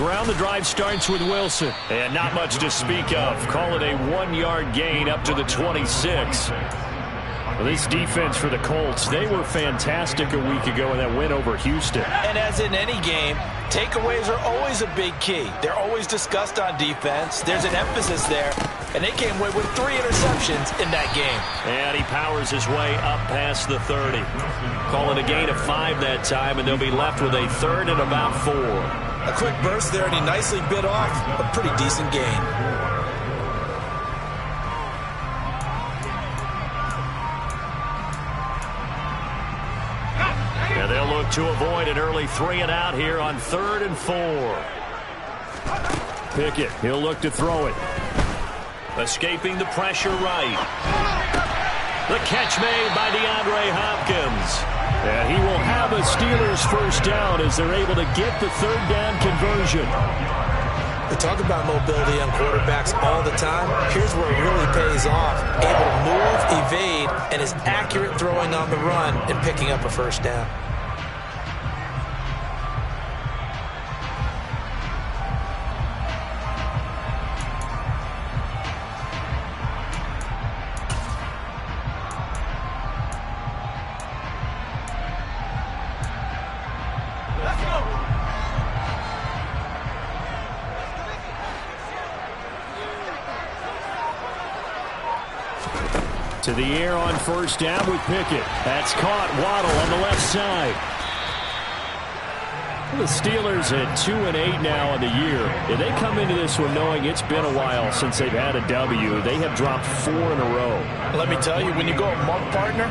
ground. The drive starts with Wilson. And not much to speak of. Call it a 1-yard gain up to the 26. Well, this defense for the Colts, they were fantastic a week ago in that win over Houston. And as in any game, takeaways are always a big key. They're always discussed on defense. There's an emphasis there. And they came away with 3 interceptions in that game. And he powers his way up past the 30. Call it a gain of 5 that time, and they'll be left with a 3rd and about 4. A quick burst there, and he nicely bit off a pretty decent gain. And they'll look to avoid an early 3 and out here on 3rd and 4. Pickett, he'll look to throw it. Escaping the pressure right. The catch made by DeAndre Hopkins. And he will have a Steelers first down as they're able to get the 3rd down conversion. We talk about mobility on quarterbacks all the time. Here's where it really pays off. Able to move, evade, and is accurate throwing on the run and picking up a first down. To the air on first down with Pickett. That's caught. Waddle on the left side. The Steelers at 2-8 now on the year. If they come into this one knowing it's been a while since they've had a W, they have dropped 4 in a row. Let me tell you, when you go a month partner,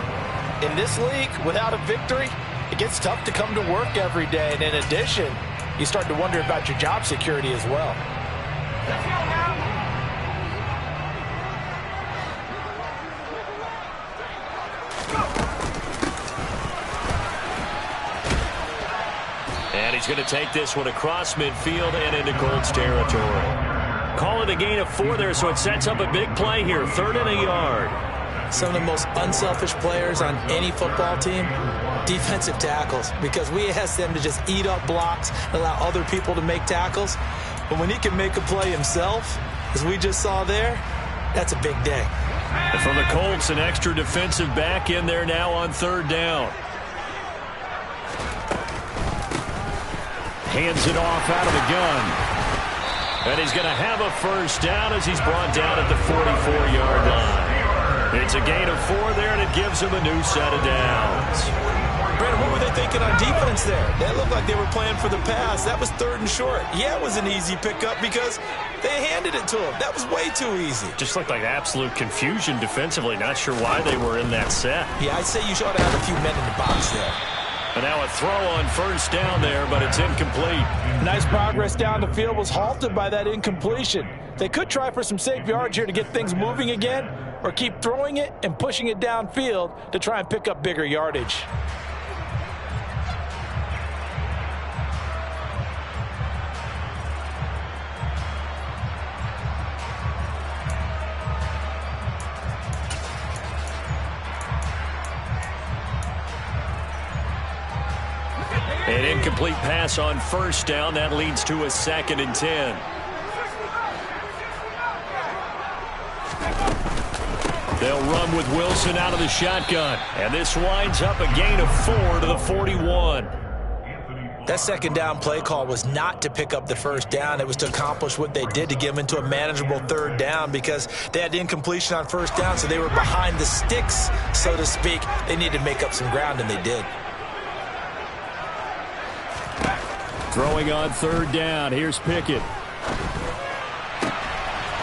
in this league, without a victory, it gets tough to come to work every day. And in addition, you start to wonder about your job security as well. Let's go now. And he's going to take this one across midfield and into Colts territory. Call it a gain of 4 there, so it sets up a big play here. 3rd and a yard. Some of the most unselfish players on any football team, defensive tackles, because we ask them to just eat up blocks and allow other people to make tackles. But when he can make a play himself, as we just saw there, that's a big day. And for the Colts, an extra defensive back in there now on 3rd down. Hands it off out of the gun. And he's going to have a first down as he's brought down at the 44-yard line. It's a gain of 4 there, and it gives him a new set of downs. Brandon, what were they thinking on defense there? That looked like they were playing for the pass. That was 3rd and short. Yeah, it was an easy pickup because they handed it to him. That was way too easy. Just looked like absolute confusion defensively. Not sure why they were in that set. Yeah, I'd say you ought to have a few men in the box there. And now a throw on first down there, but it's incomplete. Nice progress down the field was halted by that incompletion. They could try for some safe yards here to get things moving again, or keep throwing it and pushing it downfield to try and pick up bigger yardage. An incomplete pass on first down. That leads to a 2nd and 10. They'll run with Wilson out of the shotgun. And this winds up a gain of 4 to the 41. That 2nd down play call was not to pick up the first down. It was to accomplish what they did to get them into a manageable 3rd down because they had incompletion on first down, so they were behind the sticks, so to speak. They needed to make up some ground, and they did. Throwing on 3rd down. Here's Pickett.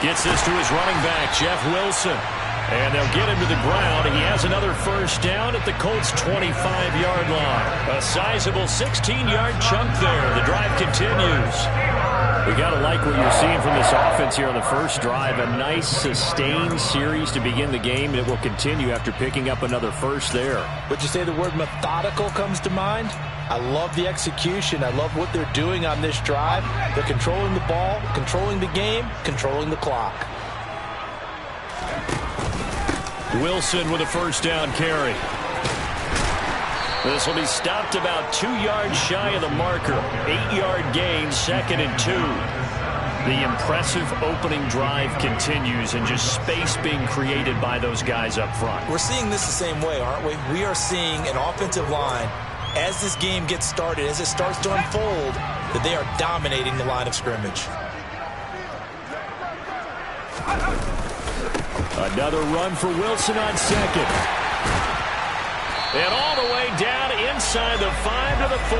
Gets this to his running back, Jeff Wilson. And they'll get him to the ground. He has another first down at the Colts' 25-yard line. A sizable 16-yard chunk there. The drive continues. We got to like what you're seeing from this offense here on the first drive. A nice, sustained series to begin the game. It will continue after picking up another first there. Would you say the word methodical comes to mind? I love the execution. I love what they're doing on this drive. They're controlling the ball, controlling the game, controlling the clock. Wilson with a first down carry. This will be stopped about 2 yards shy of the marker. 8-yard gain, 2nd and 2. The impressive opening drive continues, and just space being created by those guys up front. We're seeing this the same way, aren't we? We are seeing an offensive line, as this game gets started, as it starts to unfold, that they are dominating the line of scrimmage. Another run for Wilson on 2nd. And all the way down inside the 5 to the 4.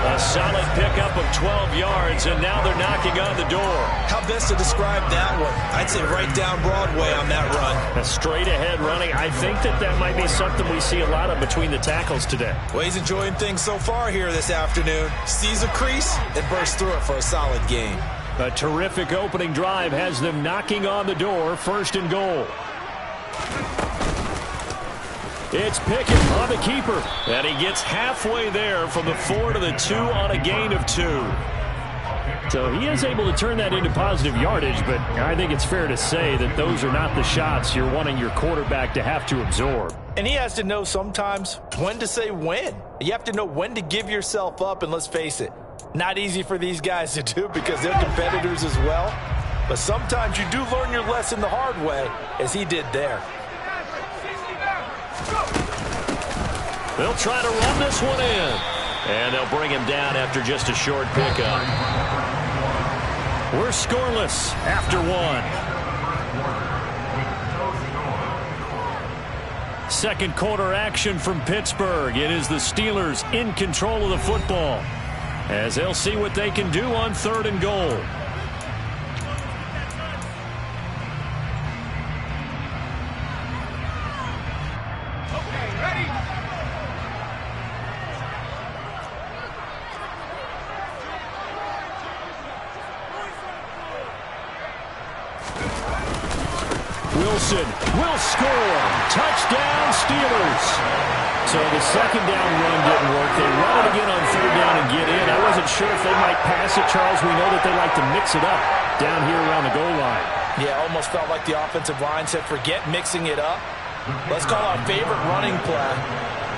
A solid pickup of 12 yards, and now they're knocking on the door. How best to describe that one? I'd say right down Broadway on that run. A straight-ahead running. I think that might be something we see a lot of between the tackles today. Well, he's enjoying things so far here this afternoon. Sees a crease and bursts through it for a solid gain. A terrific opening drive has them knocking on the door, 1st and goal. It's Pickett on the keeper, and he gets halfway there from the 4 to the 2 on a gain of 2. So he is able to turn that into positive yardage, but I think it's fair to say that those are not the shots you're wanting your quarterback to have to absorb. And he has to know sometimes when to say when. You have to know when to give yourself up, and let's face it, not easy for these guys to do because they're competitors as well. But sometimes you do learn your lesson the hard way, as he did there. They'll try to run this one in. And they'll bring him down after just a short pickup. We're scoreless after 1. Second quarter action from Pittsburgh. It is the Steelers in control of the football, as they'll see what they can do on 3rd and goal. Wilson will score. Touchdown, Steelers. So the second down run didn't work. They run it again on 3rd down and get in. I wasn't sure if they might pass it, Charles. We know that they like to mix it up down here around the goal line. Yeah, almost felt like the offensive line said, forget mixing it up. Let's call our favorite running play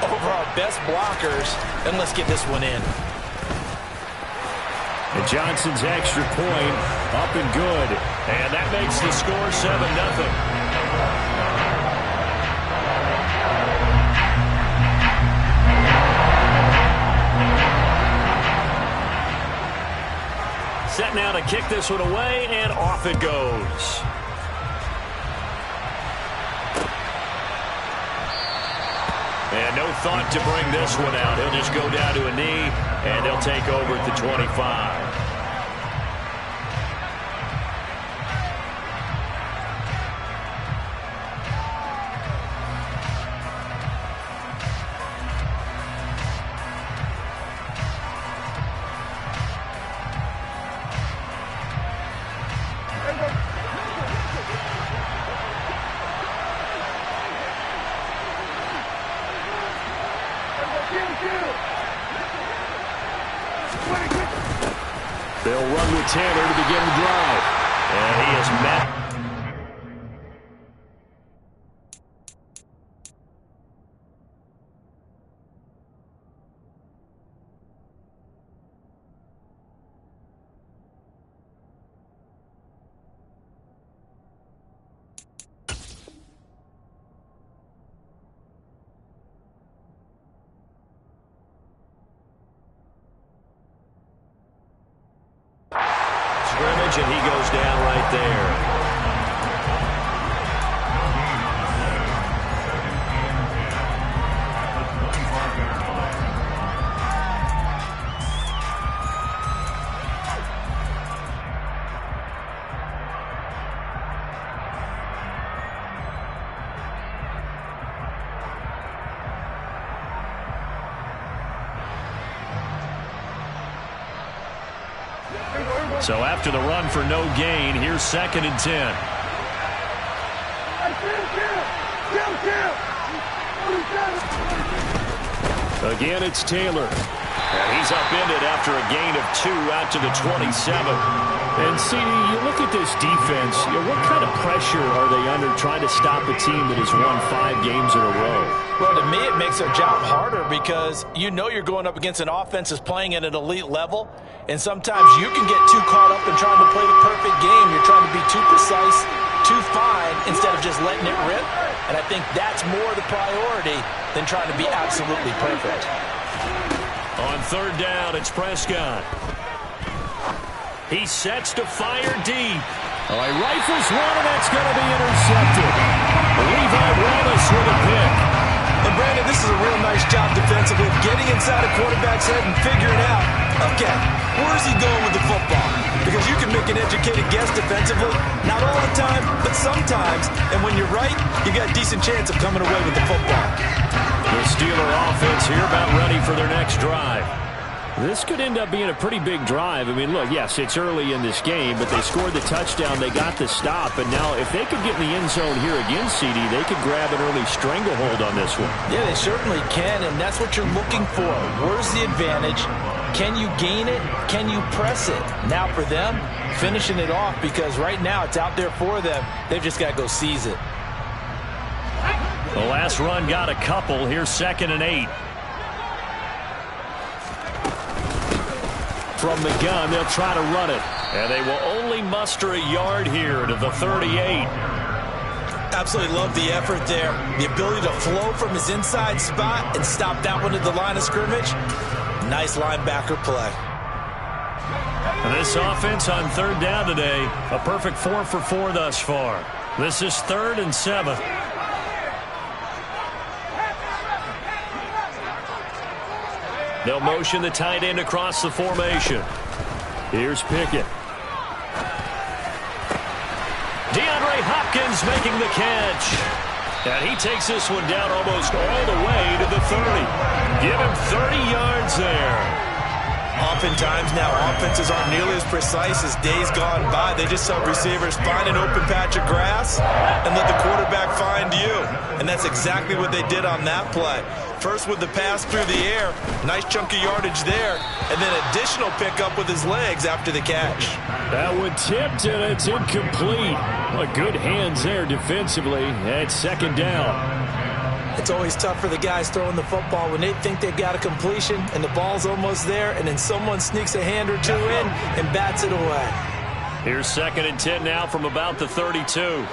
over our best blockers, and let's get this one in. And Johnson's extra point up and good. And that makes the score 7-0. Set now to kick this one away, and off it goes. And no thought to bring this one out. He'll just go down to a knee, and they'll take over at the 25. They'll run with Taylor to begin the drive. And he is met. Scrimmage, and he goes down right there. So after the run for no gain, here's 2nd and 10. Again, it's Taylor. And he's upended after a gain of 2 out to the 27. And, CD, you look at this defense, what kind of pressure are they under trying to stop a team that has won 5 games in a row? Well, to me, it makes their job harder because you know you're going up against an offense that's playing at an elite level, and sometimes you can get too caught up in trying to play the perfect game. You're trying to be too precise, too fine, instead of just letting it rip. And I think that's more the priority than trying to be absolutely perfect. On third down, it's Prescott. He sets to fire deep. Oh, he rifles one, and that's going to be intercepted. Levi Wallace with a pick. And, Brandon, this is a real nice job defensively, getting inside a quarterback's head and figuring out, okay, where's he going with the football? Because you can make an educated guess defensively, not all the time, but sometimes. And when you're right, you got a decent chance of coming away with the football. The Steeler offense here about ready for their next drive. This could end up being a pretty big drive. I mean, look, yes, it's early in this game, but they scored the touchdown. They got the stop. And now if they could get in the end zone here again, CD, they could grab an early stranglehold on this one. Yeah, they certainly can, and that's what you're looking for. Where's the advantage? Can you gain it? Can you press it? Now for them, finishing it off, because right now it's out there for them. They've just got to go seize it. The last run got a couple. Here's 2nd and 8. From the gun, they'll try to run it. And they will only muster a yard here to the 38. Absolutely love the effort there. The ability to flow from his inside spot and stop that one at the line of scrimmage. Nice linebacker play. And this offense on third down today, a perfect 4 for 4 thus far. This is 3rd and 7. They'll motion the tight end across the formation. Here's Pickett. DeAndre Hopkins making the catch. And he takes this one down almost all the way to the 30. Give him 30 yards there. Oftentimes now offenses aren't nearly as precise as days gone by. They just help receivers find an open patch of grass and let the quarterback find you. And that's exactly what they did on that play. First with the pass through the air, nice chunk of yardage there, and then additional pickup with his legs after the catch. That one tipped, and it's incomplete. Well, good hands there defensively. It's 2nd down. It's always tough for the guys throwing the football when they think they've got a completion and the ball's almost there, and then someone sneaks a hand or two in and bats it away. Here's 2nd and 10 now from about the 32.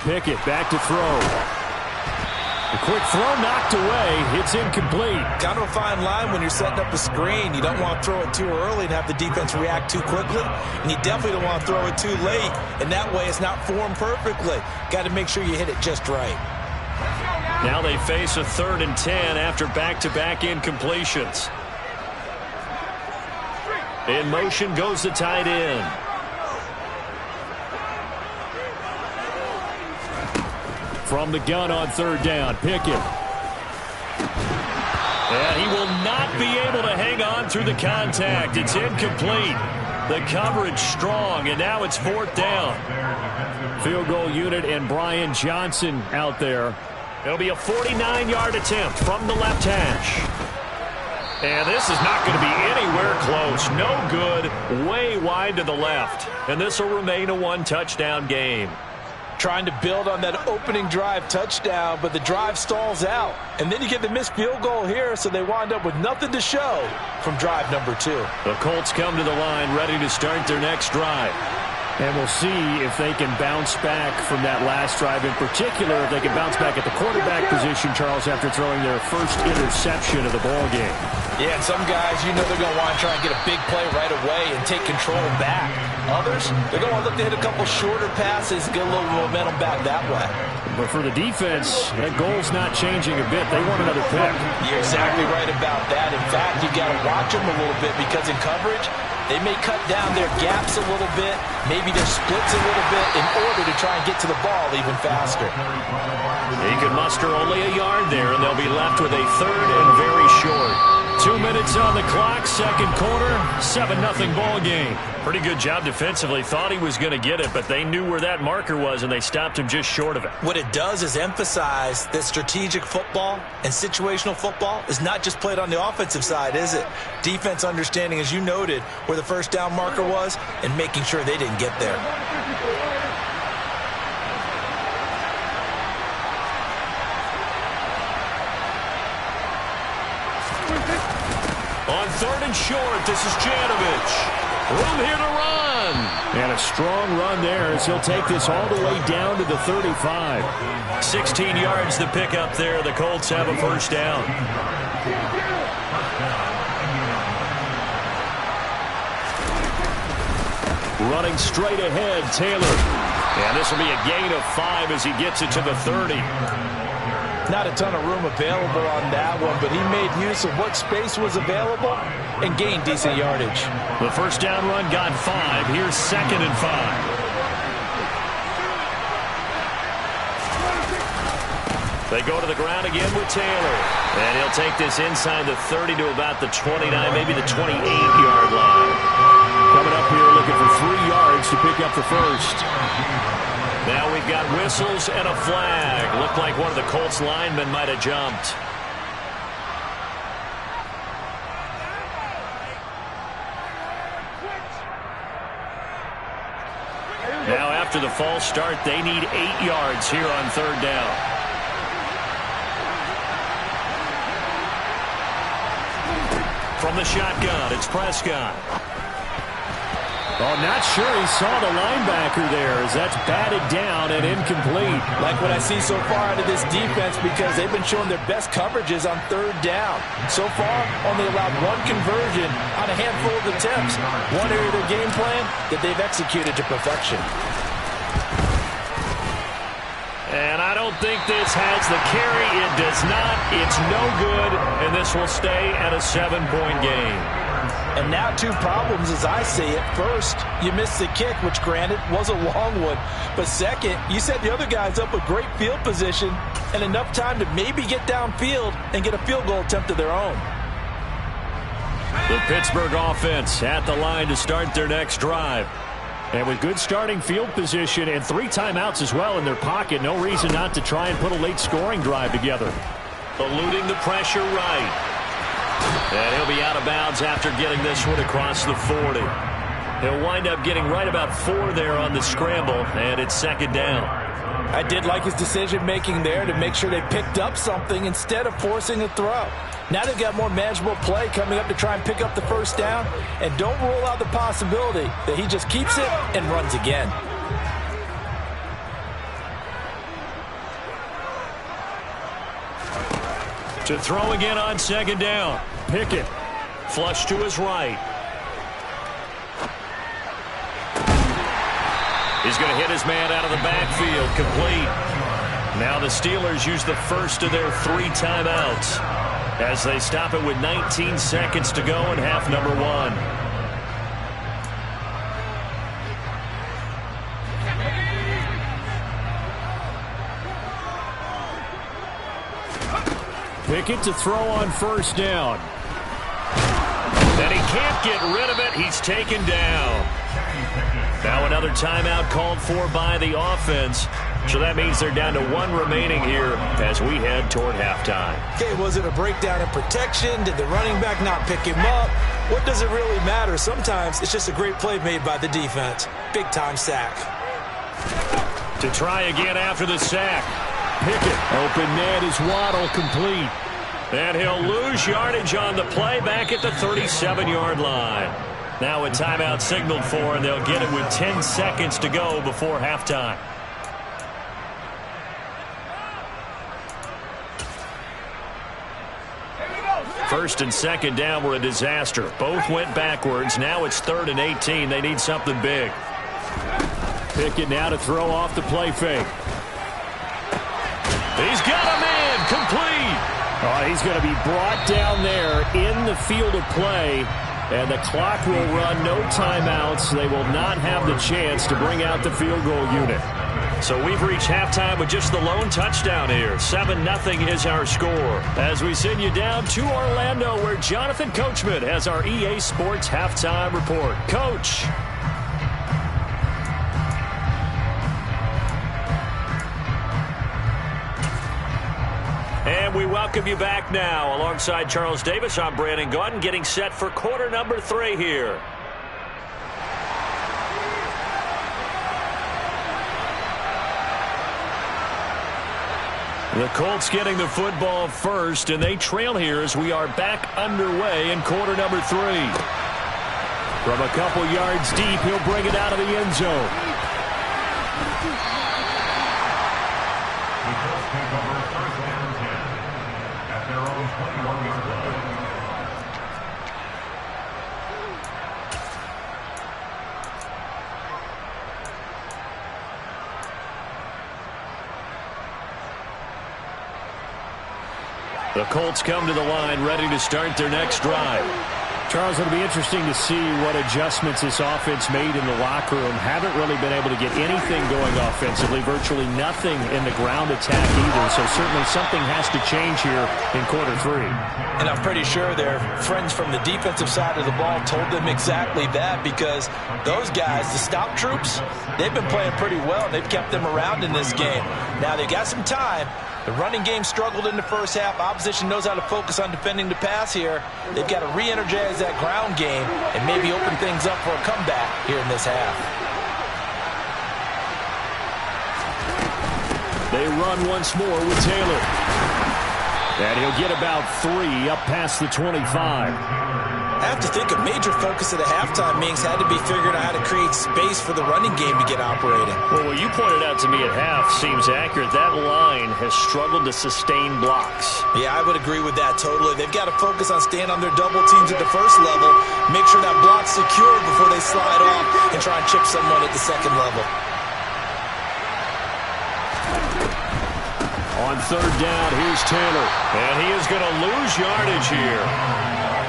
Pickett back to throw. A quick throw knocked away. It's incomplete. Kind of a fine line when you're setting up a screen. You don't want to throw it too early and have the defense react too quickly. And you definitely don't want to throw it too late. And that way it's not formed perfectly. Got to make sure you hit it just right. Now they face a 3rd and 10 after back-to-back incompletions. In motion goes the tight end. From the gun on third down, Pickett. And he will not be able to hang on through the contact. It's incomplete. The coverage strong, and now it's 4th down. Field goal unit and Brian Johnson out there. It'll be a 49-yard attempt from the left hash. And this is not going to be anywhere close. No good, way wide to the left. And this will remain a 1-touchdown game. Trying to build on that opening drive touchdown, but the drive stalls out. And then you get the missed field goal here, so they wind up with nothing to show from drive number 2. The Colts come to the line ready to start their next drive. And we'll see if they can bounce back from that last drive. In particular, if they can bounce back at the quarterback position, Charles, after throwing their first interception of the ballgame. Yeah, and some guys, you know they're going to want to try and get a big play right away and take control back. Others, they're going to look to hit a couple shorter passes, get a little momentum back that way. But for the defense, that goal's not changing a bit. They want another pick. You're exactly right about that. In fact, you got to watch them a little bit because in coverage, they may cut down their gaps a little bit, maybe their splits a little bit in order to try and get to the ball even faster. He could muster only a yard there, and they'll be left with a 3rd and very short. 2 minutes on the clock, second quarter, 7-0 ball game. Pretty good job defensively. Thought he was going to get it, but they knew where that marker was, and they stopped him just short of it. What it does is emphasize that strategic football and situational football is not just played on the offensive side, is it? Defense understanding, as you noted, where the first down marker was and making sure they didn't get there. On third and short, this is Janovich. Room here to run. And a strong run there as he'll take this all the way down to the 35. 16 yards to pick up there. The Colts have a first down. Running straight ahead, Taylor. And this will be a gain of 5 as he gets it to the 30. Not a ton of room available on that one, but he made use of what space was available and gained decent yardage. The first down run got 5. Here's 2nd and 5. They go to the ground again with Taylor. And he'll take this inside the 30 to about the 29, maybe the 28-yard line. Coming up here looking for 3 yards to pick up the first. Now we've got whistles and a flag. Looked like one of the Colts linemen might have jumped. Now after the false start, they need 8 yards here on third down. From the shotgun, it's Prescott. Oh, not sure he saw the linebacker there as that's batted down and incomplete. Like what I see so far out of this defense because they've been showing their best coverages on third down. So far, only allowed 1 conversion on a handful of attempts. One area of their game plan that they've executed to perfection. And I don't think this has the carry. It does not. It's no good, and this will stay at a 7-point game. And now 2 problems as I see it. First, you missed the kick, which granted was a long one. But second, you set the other guys up with great field position and enough time to maybe get downfield and get a field goal attempt of their own. The Pittsburgh offense at the line to start their next drive. And with good starting field position and 3 timeouts as well in their pocket, no reason not to try and put a late scoring drive together. Eluding the pressure right. And he'll be out of bounds after getting this one across the 40. He'll wind up getting right about 4 there on the scramble, and it's 2nd down. I did like his decision-making there to make sure they picked up something instead of forcing a throw. Now they've got more manageable play coming up to try and pick up the first down, and don't rule out the possibility that he just keeps it and runs again. To throw again on 2nd down. Pickett. Flush to his right. He's going to hit his man out of the backfield. Complete. Now the Steelers use the first of their 3 timeouts as they stop it with 19 seconds to go in half number 1. Pickett to throw on first down. And he can't get rid of it. He's taken down. Now another timeout called for by the offense. So that means they're down to 1 remaining here as we head toward halftime. Okay, was it a breakdown in protection? Did the running back not pick him up? What does it really matter? Sometimes it's just a great play made by the defense. Big-time sack. To try again after the sack. Pickett. Open man is Waddle, complete. And he'll lose yardage on the play back at the 37-yard line. Now a timeout signaled for, and they'll get it with 10 seconds to go before halftime. First and 2nd down were a disaster. Both went backwards. Now it's 3rd and 18. They need something big. Pickett now to throw off the play fake. He's got a man, complete. Oh, he's going to be brought down there in the field of play, and the clock will run. No timeouts. They will not have the chance to bring out the field goal unit. So we've reached halftime with just the lone touchdown here. 7-0 is our score. As we send you down to Orlando, where Jonathan Coachman has our EA Sports halftime report. Coach. And we welcome you back now. Alongside Charles Davis, I'm Brandon Gaudin, getting set for quarter number 3 here. The Colts getting the football first, and they trail here as we are back underway in quarter number 3. From a couple yards deep, he'll bring it out of the end zone. The Colts come to the line, ready to start their next drive. Charles, it'll be interesting to see what adjustments this offense made in the locker room. Haven't really been able to get anything going offensively, virtually nothing in the ground attack either. So certainly something has to change here in quarter 3. And I'm pretty sure their friends from the defensive side of the ball told them exactly that, because those guys, the stop troops, they've been playing pretty well. They've kept them around in this game. Now they got some time. The running game struggled in the first half. Opposition knows how to focus on defending the pass here. They've got to re-energize that ground game and maybe open things up for a comeback here in this half. They run once more with Taylor. And he'll get about 3 up past the 25. I have to think a major focus of the halftime meetings had to be figuring out how to create space for the running game to get operating. Well, what you pointed out to me at half seems accurate. That line has struggled to sustain blocks. Yeah, I would agree with that totally. They've got to focus on staying on their double teams at the first level, make sure that block's secured before they slide off and try and chip someone at the second level. On third down, here's Taylor. And he is going to lose yardage here.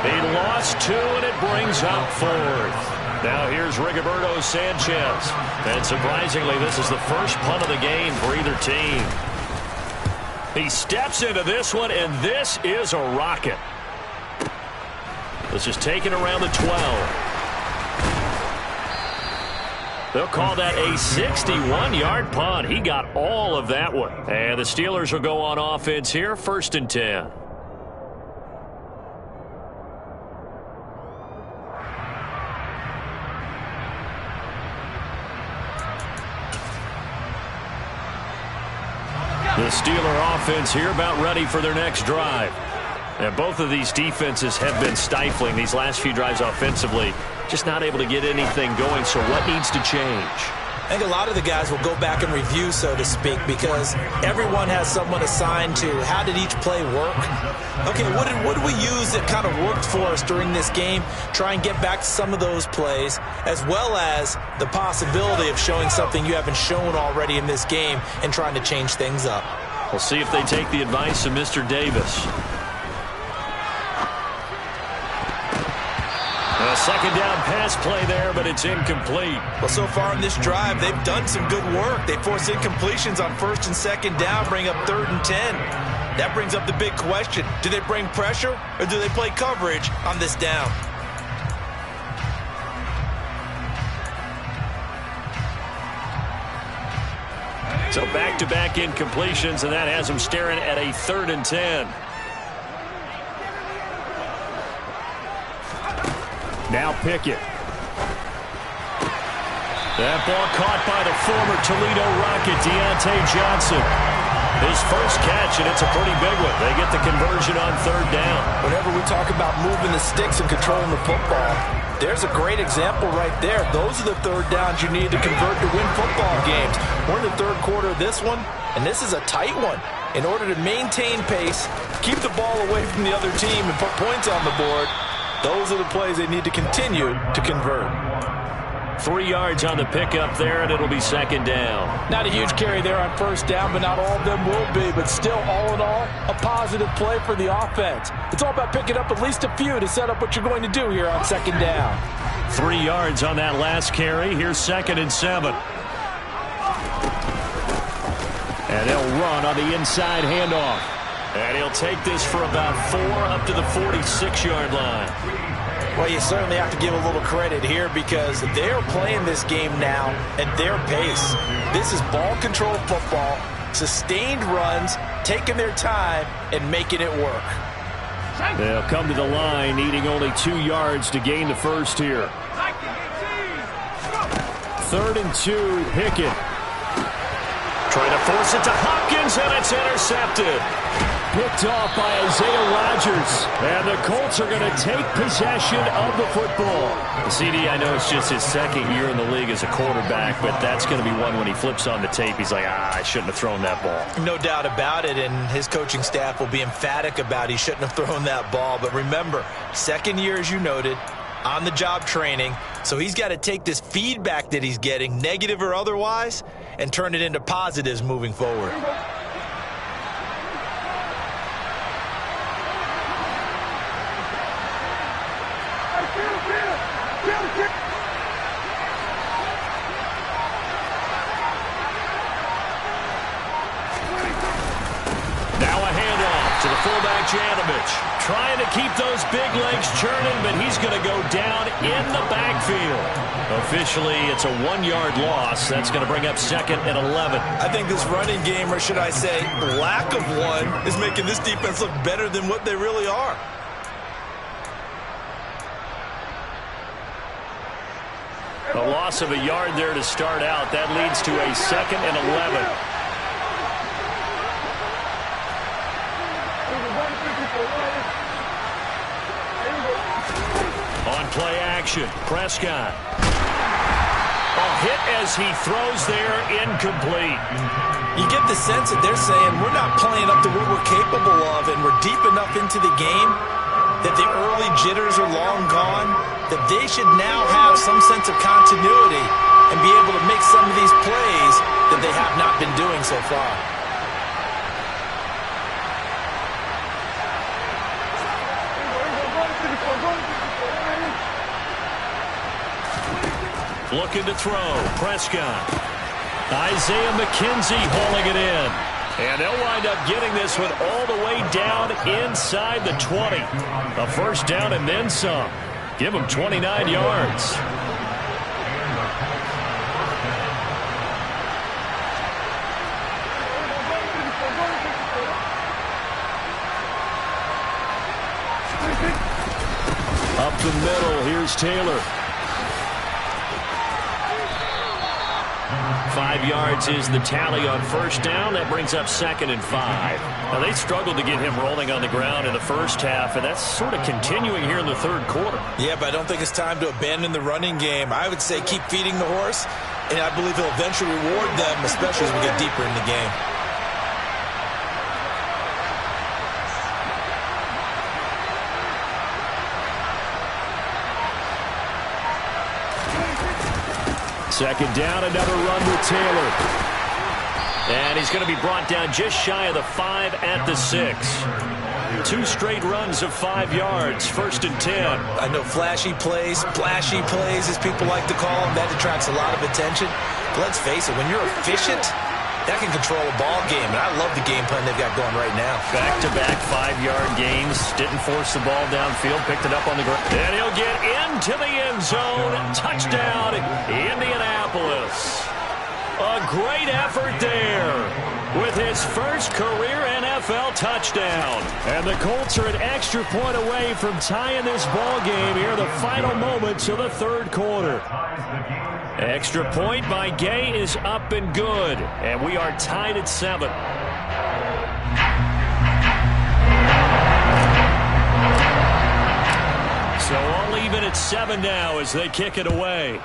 He lost 2, and it brings up 4th. Now here's Rigoberto Sanchez. And surprisingly, this is the first punt of the game for either team. He steps into this one, and this is a rocket. This is taken around the 12. They'll call that a 61-yard punt. He got all of that one. And the Steelers will go on offense here, 1st and 10. The Steeler offense here about ready for their next drive. And both of these defenses have been stifling these last few drives offensively. Just not able to get anything going, so what needs to change? I think a lot of the guys will go back and review, so to speak, because everyone has someone assigned to how did each play work. Okay, what did we use that kind of worked for us during this game? Try and get back to some of those plays, as well as the possibility of showing something you haven't shown already in this game and trying to change things up. We'll see if they take the advice of Mr. Davis. A second down pass play there, but it's incomplete. Well, so far in this drive, they've done some good work. They force incompletions on 1st and 2nd down, bring up 3rd and 10. That brings up the big question. Do they bring pressure, or do they play coverage on this down? So back-to-back incompletions, and that has them staring at a 3rd and 10. Now Pickett. That ball caught by the former Toledo Rocket, Deontay Johnson. His first catch, and it's a pretty big one. They get the conversion on 3rd down. Whenever we talk about moving the sticks and controlling the football, there's a great example right there. Those are the 3rd downs you need to convert to win football games. We're in the 3rd quarter of this one, and this is a tight one. In order to maintain pace, keep the ball away from the other team, and put points on the board, those are the plays they need to continue to convert. 3 yards on the pickup there, and it'll be 2nd down. Not a huge carry there on 1st down, but not all of them will be. But still, all in all, a positive play for the offense. It's all about picking up at least a few to set up what you're going to do here on 2nd down. 3 yards on that last carry. Here's 2nd and 7. And they'll run on the inside handoff. And he'll take this for about 4 up to the 46-yard line. Well, you certainly have to give a little credit here because they're playing this game now at their pace. This is ball control football, sustained runs, taking their time, and making it work. They'll come to the line, needing only 2 yards to gain the first here. 3rd and 2, Pickett. Trying to force it to Hopkins, and it's intercepted. Picked off by Isaiah Rodgers. And the Colts are going to take possession of the football. CD, I know it's just his 2nd year in the league as a quarterback, but that's going to be one when he flips on the tape. He's like, I shouldn't have thrown that ball. No doubt about it, and his coaching staff will be emphatic about he shouldn't have thrown that ball. But remember, 2nd year, as you noted, on-the-job training. So he's got to take this feedback that he's getting, negative or otherwise, and turn it into positives moving forward. Fullback Janovich trying to keep those big legs churning, but he's going to go down in the backfield. Officially, it's a 1-yard loss. That's going to bring up 2nd and 11. I think this running game, or should I say lack of one, is making this defense look better than what they really are. A loss of a yard there to start out. That leads to a 2nd and 11. On play action, Prescott. A hit as he throws there, incomplete. You get the sense that they're saying we're not playing up to what we're capable of, and we're deep enough into the game that the early jitters are long gone, that they should now have some sense of continuity and be able to make some of these plays that they have not been doing so far. Looking to throw, Prescott. Isaiah McKenzie hauling it in. And they'll wind up getting this one all the way down inside the 20. A first down and then some. Give them 29 yards. Up the middle, here's Taylor. 5 yards is the tally on first down. That brings up 2nd and 5. Now, they struggled to get him rolling on the ground in the first half, and that's sort of continuing here in the 3rd quarter. Yeah, but I don't think it's time to abandon the running game. I would say keep feeding the horse, and I believe he'll eventually reward them, especially as we get deeper in the game. Second down, another run with Taylor. And he's going to be brought down just shy of the 5 at the 6. 2 straight runs of 5 yards, 1st and 10. I know flashy plays, splashy plays, as people like to call them, that attracts a lot of attention. But let's face it, when you're efficient, that can control a ball game, and I love the game plan they've got going right now. Back-to-back 5-yard gains. Didn't force the ball downfield. Picked it up on the ground. And he'll get into the end zone. Touchdown, Indianapolis. A great effort there with his first career NFL touchdown. And the Colts are an extra point away from tying this ball game here in the final moments of the 3rd quarter. Extra point by Gay is up and good. And we are tied at 7. So all even at 7 now as they kick it away.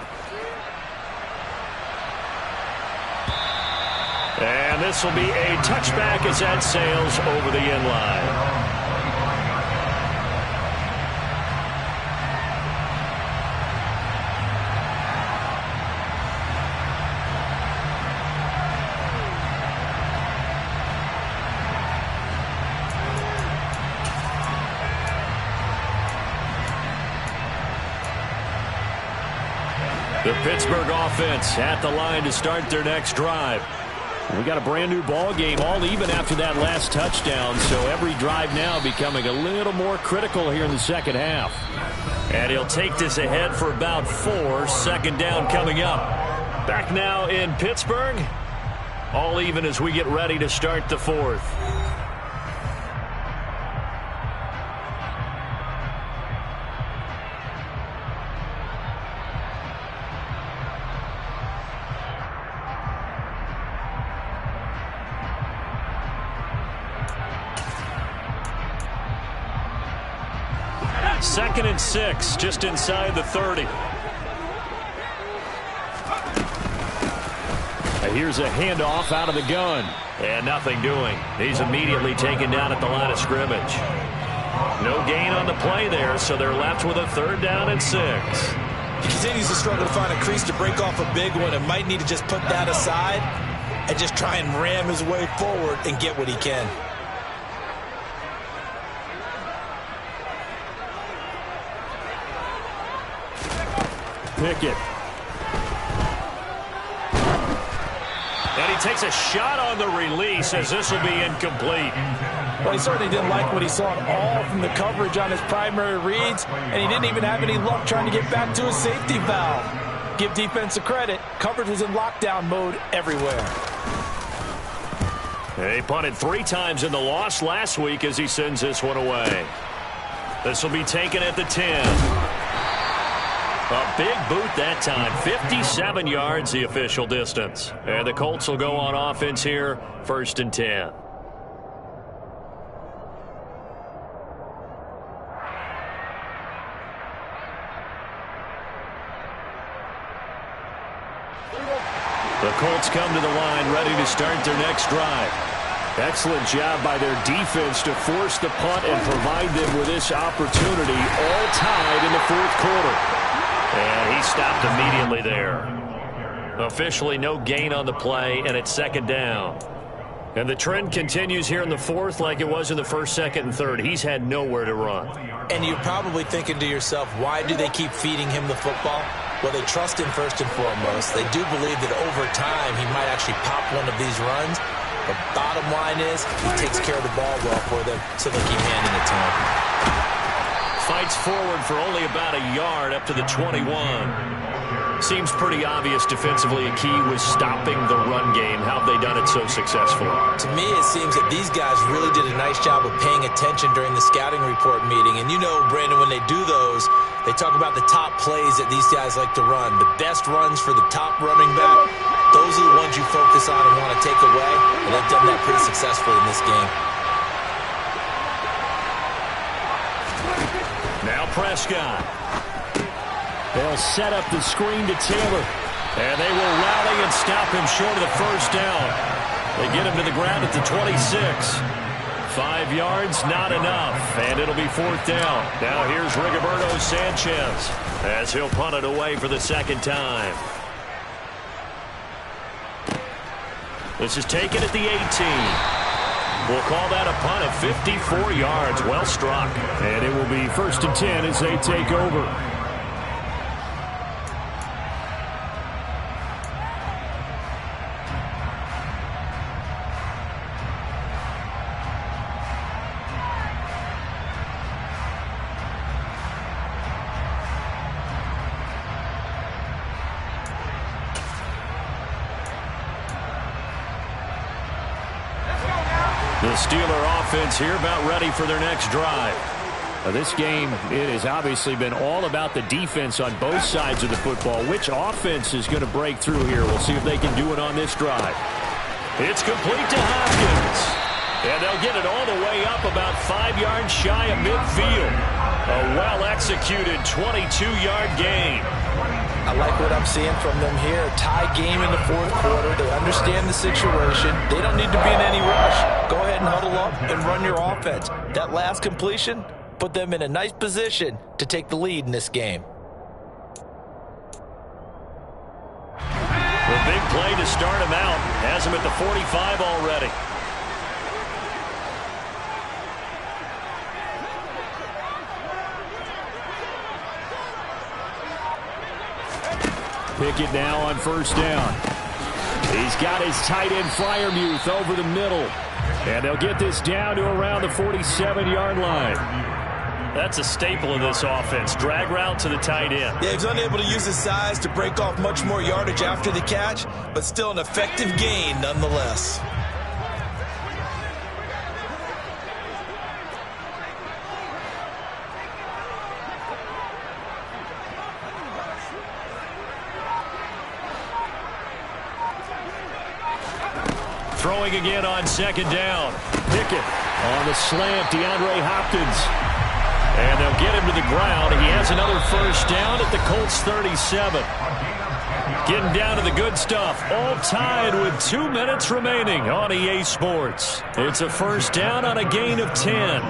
And this will be a touchback as that sails over the end line. The Pittsburgh offense at the line to start their next drive. We got a brand new ball game, all even after that last touchdown, so every drive now becoming a little more critical here in the second half. And he'll take this ahead for about 4. Second down coming up. Back now in Pittsburgh. All even as we get ready to start the fourth. Second and 6, just inside the 30. Here's a handoff out of the gun. And nothing doing. He's immediately taken down at the line of scrimmage. No gain on the play there, so they're left with a 3rd down and 6. He continues to struggle to find a crease to break off a big one and might need to just put that aside and just try and ram his way forward and get what he can. Pickett. And he takes a shot on the release as this will be incomplete. Well, he certainly didn't like what he saw at all from the coverage on his primary reads, and he didn't even have any luck trying to get back to his safety valve. Give defense a credit. Coverage was in lockdown mode everywhere. He punted 3 times in the loss last week as he sends this one away. This will be taken at the 10. A big boot that time. 57 yards the official distance. And the Colts will go on offense here. 1st and 10. The Colts come to the line ready to start their next drive. Excellent job by their defense to force the punt and provide them with this opportunity, all tied in the 4th quarter. And he stopped immediately there. Officially no gain on the play, and it's 2nd down. And the trend continues here in the 4th like it was in the 1st, 2nd, and 3rd. He's had nowhere to run. And you're probably thinking to yourself, why do they keep feeding him the football? Well, they trust him first and foremost. They do believe that over time he might actually pop one of these runs. But bottom line is he takes care of the ball well for them, so they keep handing it to him. Fights forward for only about a yard up to the 21. Seems pretty obvious defensively a key was stopping the run game. How have they done it so successfully? To me, it seems that these guys really did a nice job of paying attention during the scouting report meeting. And you know, Brandon, when they do those, they talk about the top plays that these guys like to run. The best runs for the top running back, those are the ones you focus on and want to take away. And they've done that pretty successfully in this game. Now Prescott. They'll set up the screen to Taylor. And they will rally and stop him short of the 1st down. They get him to the ground at the 26. 5 yards, not enough. And it'll be 4th down. Now here's Rigoberto Sanchez as he'll punt it away for the 2nd time. This is taken at the 18. We'll call that a punt at 54 yards. Well struck. And it will be 1st and 10 as they take over. The Steeler offense here about ready for their next drive. Now this game, it has obviously been all about the defense on both sides of the football. Which offense is going to break through here? We'll see if they can do it on this drive. It's complete to Hopkins. And they'll get it all the way up about 5 yards shy of midfield. A well-executed 22-yard gain. I like what I'm seeing from them here. A tie game in the 4th quarter. They understand the situation. They don't need to be in any rush. Go ahead and huddle up and run your offense. That last completion put them in a nice position to take the lead in this game. The big play to start him out has him at the 45 already. Pickett now on 1st down. He's got his tight end Fryermuth over the middle. And they'll get this down to around the 47-yard line. That's a staple of this offense. Drag route to the tight end. Yeah, he's unable to use his size to break off much more yardage after the catch, but still an effective gain nonetheless. Throwing again on second down. Pickett on the slant, DeAndre Hopkins. And they'll get him to the ground. He has another first down at the Colts 37. Getting down to the good stuff. All tied with 2 minutes remaining on EA Sports. It's a first down on a gain of 10.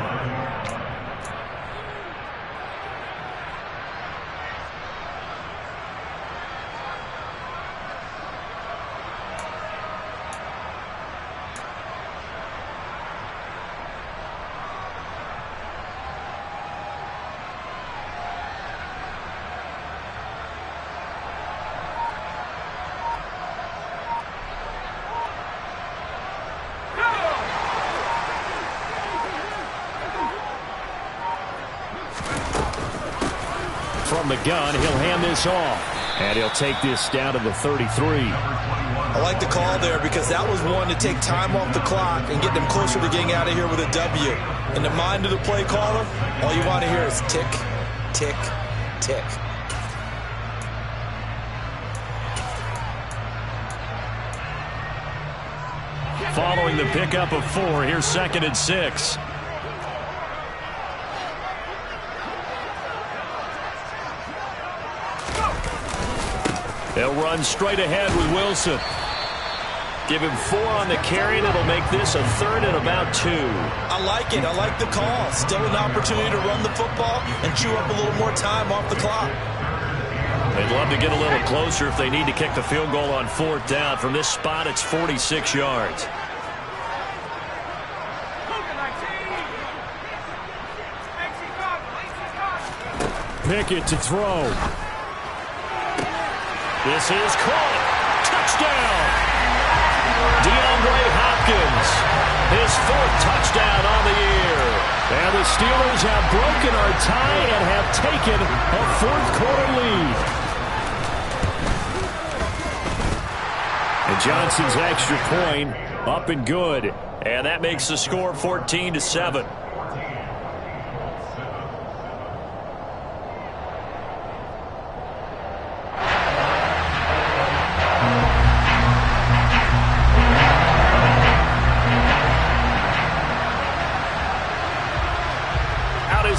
From the gun, he'll hand this off. And he'll take this down to the 33. I like the call there because that was one to take time off the clock and get them closer to getting out of here with a W. In the mind of the play caller, all you want to hear is tick, tick, tick. Following the pickup of 4, here's 2nd and 6. They'll run straight ahead with Wilson. Give him 4 on the carry, and it'll make this a 3rd and about 2. I like it. I like the call. Still an opportunity to run the football and chew up a little more time off the clock. They'd love to get a little closer if they need to kick the field goal on 4th down. From this spot, it's 46 yards. Pickett to throw. This is caught. Touchdown. DeAndre Hopkins. His 4th touchdown on the year. And the Steelers have broken our tie and have taken a 4th quarter lead. And Johnson's extra point up and good. And that makes the score 14-7.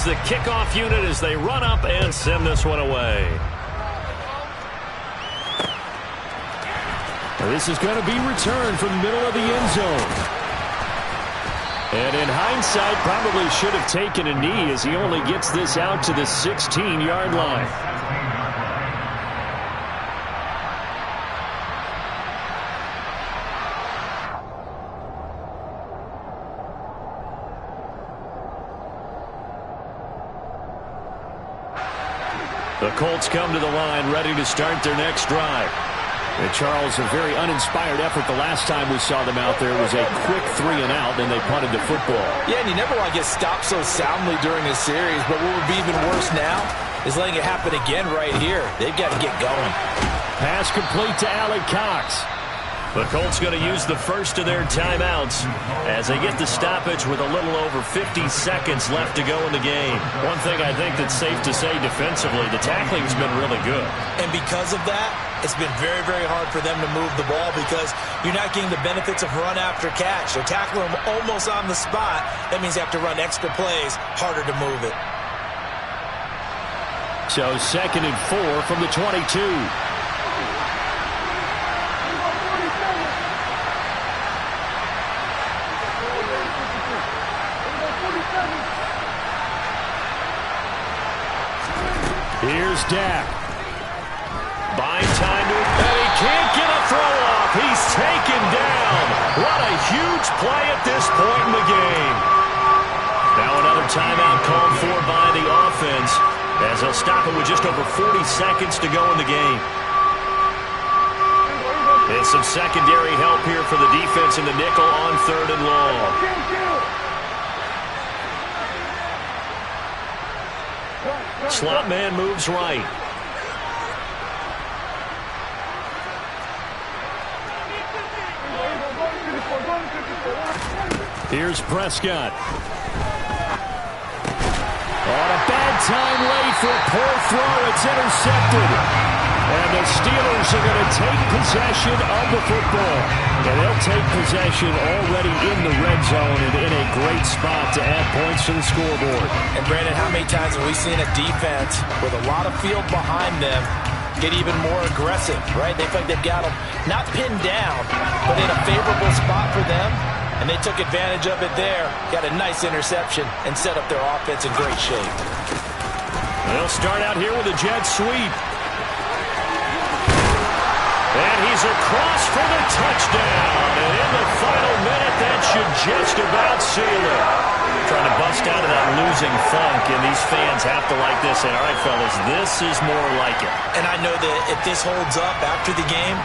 The kickoff unit as they run up and send this one away. This is going to be returned from the middle of the end zone. And in hindsight, probably should have taken a knee as he only gets this out to the 16-yard line. The Colts come to the line ready to start their next drive. And Charles, a very uninspired effort the last time we saw them out there was a quick 3 and out, then they punted the football. Yeah, and you never want to get stopped so soundly during a series, but what would be even worse now is letting it happen again right here. They've got to get going. Pass complete to Alec Cox. The Colts going to use the first of their timeouts as they get the stoppage with a little over 50 seconds left to go in the game. One thing I think that's safe to say defensively, the tackling's been really good. And because of that, it's been very, very hard for them to move the ball because you're not getting the benefits of run after catch. They're tackling them almost on the spot. That means you have to run extra plays, harder to move it. So 2nd and 4 from the 22. Here's Dak. Buying time to, and he can't get a throw off. He's taken down. What a huge play at this point in the game. Now another timeout called for by the offense as they'll stop it with just over 40 seconds to go in the game. And some secondary help here for the defense in the nickel on 3rd and long. Slot man moves right. Here's Prescott. On a bad time late for a poor throw. It's intercepted. And the Steelers are going to take possession of the football. And they'll take possession already in the red zone and in a great spot to add points to the scoreboard. And Brandon, how many times have we seen a defense with a lot of field behind them get even more aggressive, right? They feel like they've got them not pinned down, but in a favorable spot for them. And they took advantage of it there. Got a nice interception and set up their offense in great shape. They'll start out here with a jet sweep. And he's across for the touchdown. And in the final minute, that should just about seal it. Trying to bust out of that losing funk, and these fans have to like this. And all right, fellas, this is more like it. And I know that if this holds up after the game,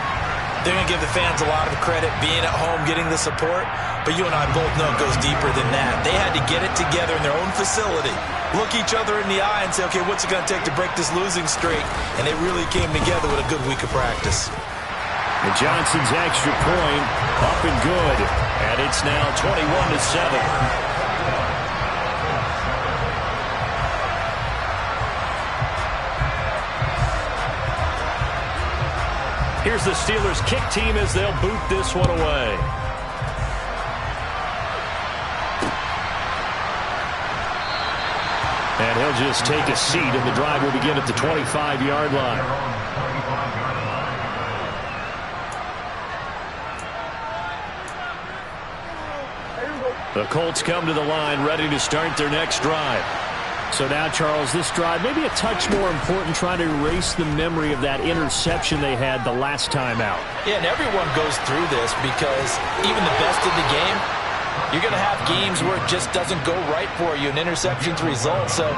they're going to give the fans a lot of credit being at home, getting the support. But you and I both know it goes deeper than that. They had to get it together in their own facility, look each other in the eye and say, okay, what's it going to take to break this losing streak? And they really came together with a good week of practice. And Johnson's extra point up and good. And it's now 21-7. Here's the Steelers kick team as they'll boot this one away. And he'll just take a seat, and the drive will begin at the 25-yard line. The Colts come to the line, ready to start their next drive. So now, Charles, this drive maybe a touch more important, trying to erase the memory of that interception they had the last time out. Yeah, and everyone goes through this because even the best in the game, you're going to have games where it just doesn't go right for you, and interceptions result. So,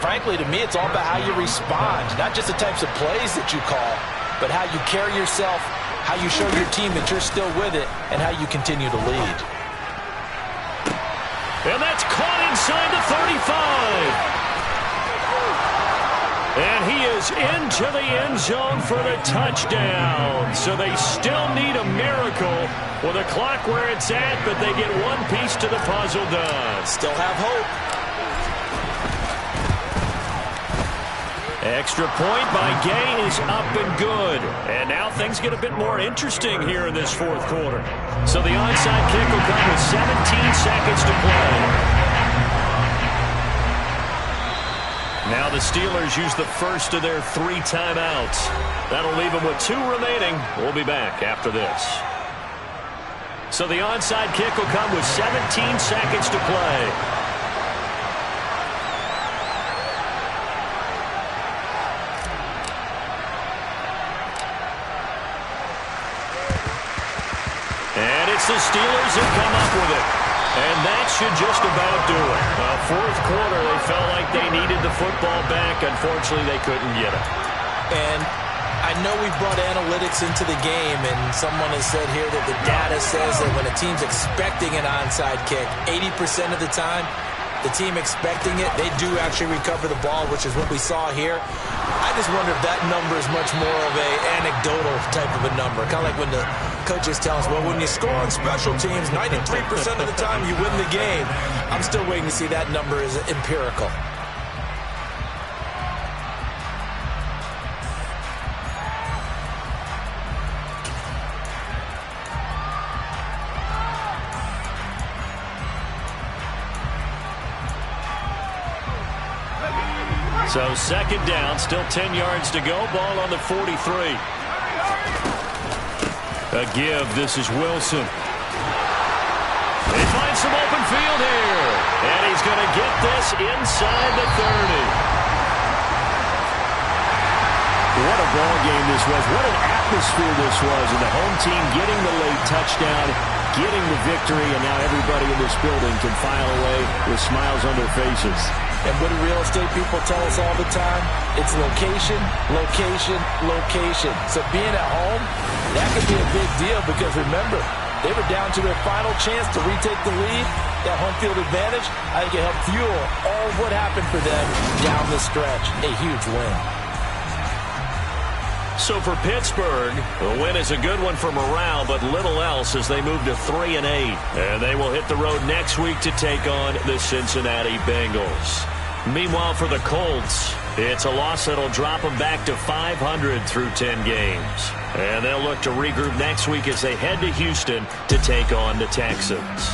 frankly, to me, it's all about how you respond, not just the types of plays that you call, but how you carry yourself, how you show your team that you're still with it, and how you continue to lead. And that's caught inside the 35. And he is into the end zone for the touchdown. So they still need a miracle with the clock where it's at, but they get one piece to the puzzle done. Still have hope. Extra point by Gay is up and good. And now things get a bit more interesting here in this fourth quarter. So the onside kick will come with 17 seconds to play. Now the Steelers use the first of their 3 timeouts. That'll leave them with 2 remaining. We'll be back after this. So the onside kick will come with 17 seconds to play. And it's the Steelers that come up with it. And that should just about do it. Fourth quarter, they felt like they needed the football back. Unfortunately, they couldn't get it. And I know we've brought analytics into the game, and someone has said here that the data says that when a team's expecting an onside kick, 80% of the time, the team expecting it, they do actually recover the ball, which is what we saw here. I just wonder if that number is much more of a anecdotal type of a number. Kind of like when the coaches tell us, well, when you score on special teams, 93% of the time you win the game. I'm still waiting to see that number is empirical. So second down, still 10 yards to go. Ball on the 43. A give. This is Wilson. They find some open field here. And he's going to get this inside the 30. What a ball game this was. What an atmosphere this was. And the home team getting the late touchdown, getting the victory, and now everybody in this building can file away with smiles on their faces. And what do real estate people tell us all the time? It's location, location, location. So being at home, that could be a big deal because remember, they were down to their final chance to retake the lead. That home field advantage, I think it helped fuel all of what happened for them down the stretch. A huge win. So for Pittsburgh, the win is a good one for morale, but little else as they move to 3-8. And they will hit the road next week to take on the Cincinnati Bengals. Meanwhile, for the Colts, it's a loss that'll drop them back to 500 through 10 games. And they'll look to regroup next week as they head to Houston to take on the Texans.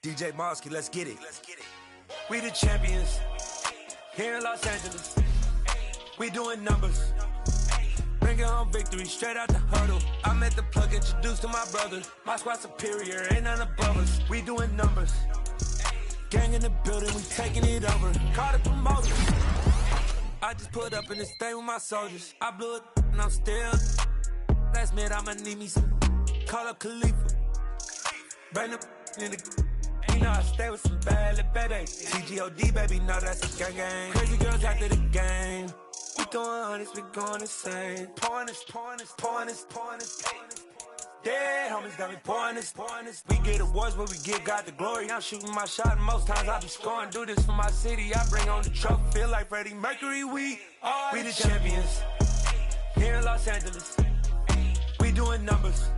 DJ Mosky, let's get it. We the champions here in Los Angeles. We doing numbers. Bringing home victory straight out the huddle. I'm at the plug, introduced to my brother. My squad superior, ain't none above us. We doing numbers. Gang in the building, we taking it over. Call the promoter. I just put up in this thing with my soldiers. I blew it and I'm still. Last minute I'ma need me some. Call up Khalifa. Bring the in the. You know I stay with some bad little baby. TGOD, baby, know that's a gang gang. Crazy girls after the game. We throwing hundreds, we going insane. Pouring this. Dead homies got me pouring this. We get awards, but we give God the glory. I'm shooting my shot, and most times I be scoring. Do this for my city, I bring on the trophy. Feel like Freddie Mercury, we the champions. Here in Los Angeles, we doing numbers.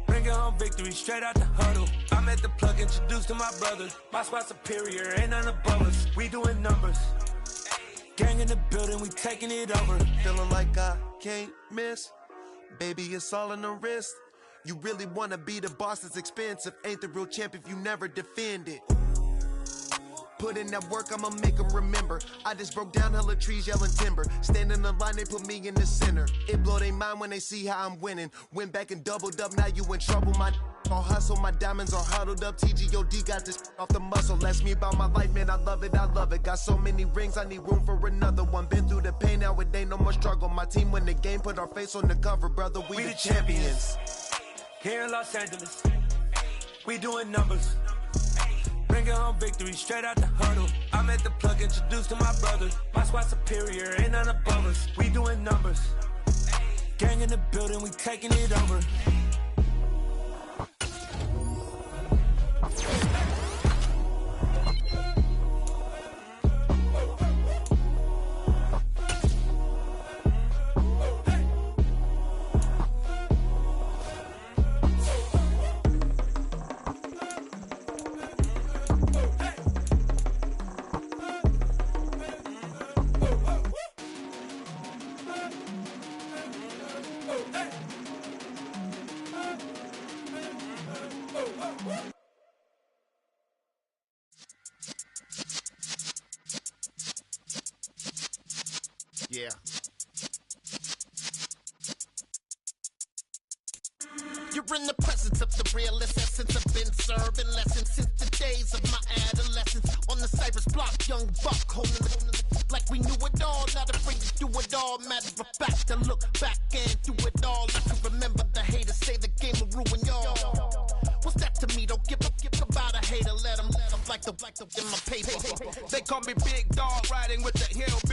Bringing home victory straight out the huddle. I'm at the plug, introduced to my brother. My squad superior, ain't none above us. We doing numbers. Gang in the building, we taking it over. Feeling like I can't miss. Baby, it's all in the wrist. You really wanna be the boss, it's expensive. Ain't the real champ if you never defend it. Put in that work, I'ma make them remember. I just broke down hella trees, yelling timber. Stand in the line, they put me in the center. It blow their mind when they see how I'm winning. Went back and doubled up, now you in trouble. My all hustle, my diamonds are huddled up. TGOD got this off the muscle. Ask me about my life, man, I love it. Got so many rings, I need room for another one. Been through the pain, now it ain't no more struggle. My team win the game, put our face on the cover, brother. We the champions. Here in Los Angeles, we doing numbers. Bringing home victory straight out the huddle. I'm at the plug, introduced to my brother. My squad superior, ain't none above us. We doing numbers. Gang in the building, we taking it over. Yeah. You're in the presence of the realest essence. I've been serving lessons since the days of my adolescence. On the Cypress block, young buck holding the like we knew it all. Not afraid to do it all. Matter of fact, to look back and do it all. I can remember the haters say the game will ruin y'all. What's that to me? Don't give about a hater. Let them like the in my paper. They call me Big Dog, riding with the hill.